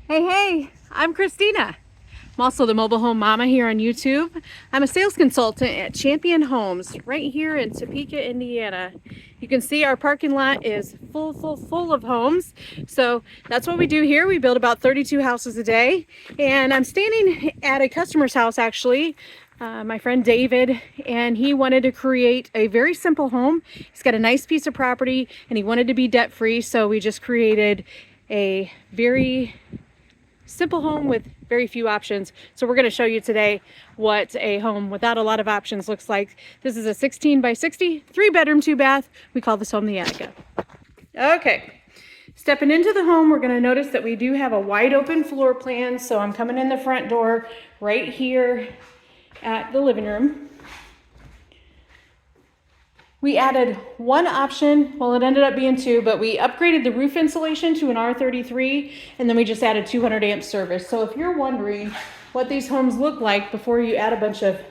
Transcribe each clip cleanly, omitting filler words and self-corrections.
Hey, I'm Kristina. I'm also the mobile home mama here on YouTube. I'm a sales consultant at Champion Homes right here in Topeka, Indiana. You can see our parking lot is full of homes. So that's what we do here. We build about 32 houses a day. And I'm standing at a customer's house actually, my friend David, and he wanted to create a very simple home. He's got a nice piece of property and he wanted to be debt free. So we just created a very simple home with very few options. So we're going to show you today what a home without a lot of options looks like. This is a 16 by 60, 3-bedroom, 2-bath. We call this home the Attica. Okay, stepping into the home, we're going to notice that we do have a wide open floor plan. So I'm coming in the front door right here at the living room. We added one option, well, it ended up being two, but we upgraded the roof insulation to an R33, and then we just added 200 amp service. So if you're wondering what these homes look like before you add a bunch of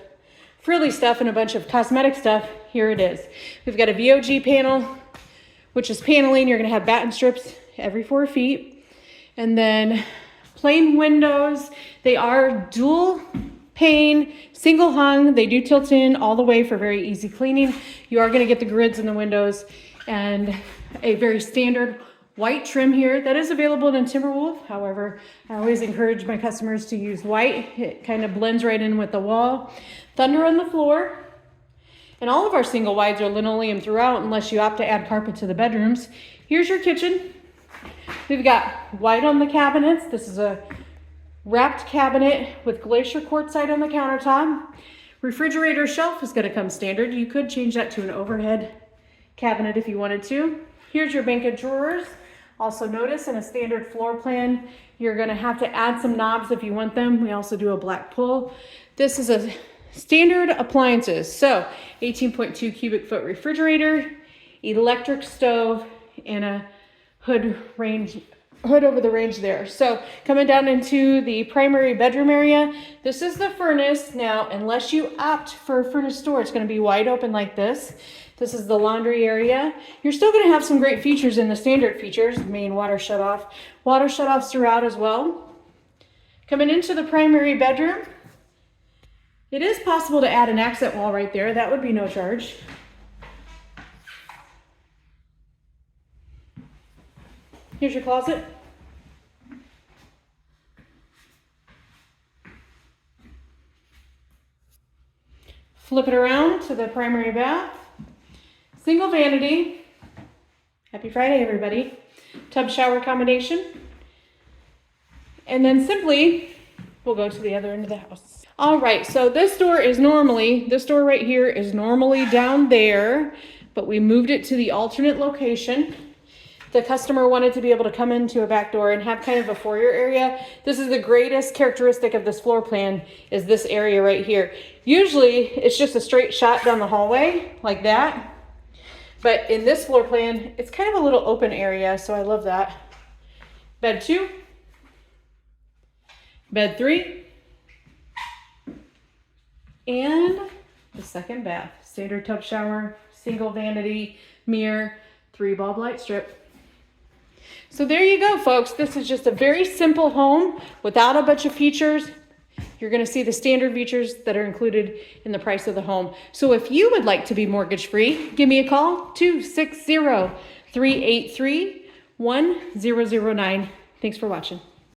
frilly stuff and a bunch of cosmetic stuff, here it is. We've got a VOG panel, which is paneling. You're gonna have batten strips every 4 feet. And then plain windows. They are dual pane, single hung. They do tilt in all the way for very easy cleaning. You are going to get the grids in the windows and a very standard white trim here that is available in Timberwolf. However, I always encourage my customers to use white. It kind of blends right in with the wall. Thunder on the floor. And all of our single wides are linoleum throughout unless you opt to add carpet to the bedrooms. Here's your kitchen. We've got white on the cabinets. This is a wrapped cabinet with glacier quartzite on the countertop. Refrigerator shelf is going to come standard. You could change that to an overhead cabinet if you wanted to. Here's your bank of drawers. Also notice in a standard floor plan, you're going to have to add some knobs if you want them. We also do a black pull. This is a standard appliances. So 18.2 cubic foot refrigerator, electric stove, and a hood over the range there. So coming down into the primary bedroom area, this is the furnace. Now, unless you opt for a furnace door, it's going to be wide open like this. This is the laundry area. You're still going to have some great features in the standard features, main water shutoff, water shutoffs throughout as well. Coming into the primary bedroom, it is possible to add an accent wall right there. That would be no charge. Here's your closet. Flip it around to the primary bath. Single vanity. Happy Friday, everybody. Tub shower combination. And then simply, we'll go to the other end of the house. All right, so this door right here is normally down there, but we moved it to the alternate location. The customer wanted to be able to come into a back door and have kind of a foyer area. This is the greatest characteristic of this floor plan, is this area right here. Usually it's just a straight shot down the hallway like that. But in this floor plan, it's kind of a little open area, so I love that. Bed 2, bed 3, and the second bath. Standard tub shower, single vanity, mirror, 3-bulb light strip. So there you go, folks. This is just a very simple home without a bunch of features. You're going to see the standard features that are included in the price of the home. So if you would like to be mortgage free, give me a call, 260-383-1009. Thanks for watching.